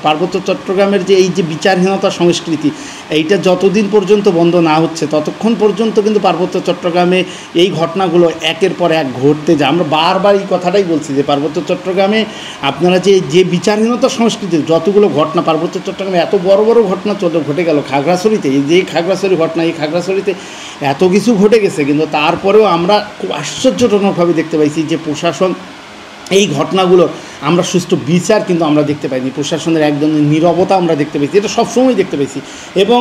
পার্বত্য চট্টগ্রামের যে এই যে বিচারহীনতা সংস্কৃতি, এইটা যতদিন পর্যন্ত বন্ধ না হচ্ছে ততক্ষণ পর্যন্ত কিন্তু পার্বত্য চট্টগ্রামে এই ঘটনাগুলো একের পর এক ঘটতে যায়। আমরা বারবার এই কথাটাই বলছি যে পার্বত্য চট্টগ্রামে আপনারা যে বিচারহীনতা সংস্কৃতির যতগুলো ঘটনা, পার্বত্য চট্টগ্রামে এত বড় বড় ঘটনা ঘটে গেল খাগড়াছড়িতে, এই যে খাগড়াছড়ি ঘটনা, এই খাগড়াছড়িতে এত কিছু ঘটে গেছে, কিন্তু তারপরেও আমরা খুব আশ্চর্যজনকভাবে দেখতে পাইছি যে প্রশাসন এই ঘটনাগুলোর আমরা সুষ্ঠু বিচার কিন্তু আমরা দেখতে পাইনি। প্রশাসনের একদম নীরবতা আমরা দেখতে পেয়েছি, এটা সবসময় দেখতে পেয়েছি। এবং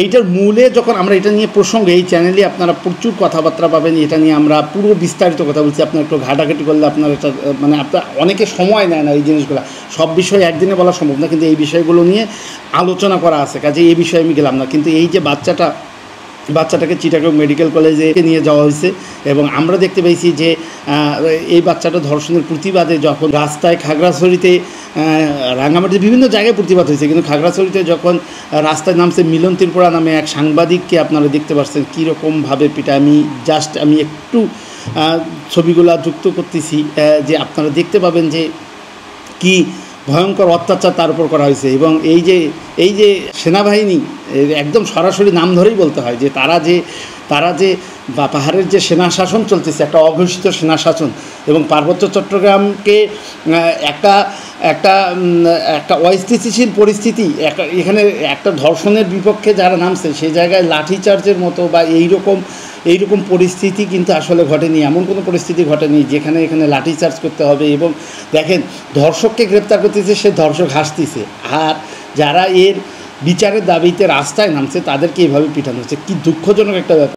এইটার মূলে যখন আমরা এটা নিয়ে প্রসঙ্গে এই চ্যানেলে আপনারা প্রচুর কথাবার্তা পাবেন, এটা নিয়ে আমরা পুরো বিস্তারিত কথা বলছি। আপনার একটু ঘাটাঘাটি করলে আপনার এটা মানে আপনার অনেকে সময় নেয় না এই জিনিসগুলো, সব বিষয় একদিনে বলা সম্ভব না, কিন্তু এই বিষয়গুলো নিয়ে আলোচনা করা আছে, কাজে এই বিষয়ে আমি গেলাম না। কিন্তু এই যে বাচ্চাটাকে চিটাগং মেডিকেল কলেজে নিয়ে যাওয়া হয়েছে এবং আমরা দেখতে পেয়েছি যে এই বাচ্চাটা ধর্ষণের প্রতিবাদে যখন রাস্তায় খাগড়াছড়িতে, রাঙ্গামাটিতে বিভিন্ন জায়গায় প্রতিবাদ হয়েছে, কিন্তু খাগড়াছড়িতে যখন রাস্তায় নামছে মিলন ত্রিপুরা নামে এক সাংবাদিককে আপনারা দেখতে পাচ্ছেন কীরকমভাবে পিটা। আমি একটু ছবিগুলা যুক্ত করতেছি যে আপনারা দেখতে পাবেন যে কি ভয়ঙ্কর অত্যাচার তার উপর করা হয়েছে। এবং এই যে সেনাবাহিনী, একদম সরাসরি নাম ধরেই বলতে হয় যে তারা যে বা পাহাড়ের যে সেনা শাসন চলতেছে, একটা অঘোষিত সেনা শাসন, এবং পার্বত্য চট্টগ্রামকে একটা অস্থিতিশীল পরিস্থিতি, এখানে একটা ধর্ষণের বিপক্ষে যারা নামছে সেই জায়গায় লাঠিচার্জের মতো বা এইরকম পরিস্থিতি কিন্তু আসলে ঘটেনি, এমন কোনো পরিস্থিতি ঘটেনি যেখানে এখানে লাঠিচার্জ করতে হবে। এবং দেখেন, ধর্ষককে গ্রেপ্তার করতেছে, সে ধর্ষক হাসতেছে, আর যারা এর বিচারের দাবিতে রাস্তায় নামছে তাদেরকে এইভাবে পিটানো হচ্ছে। কি দুঃখজনক একটা ব্যাপার।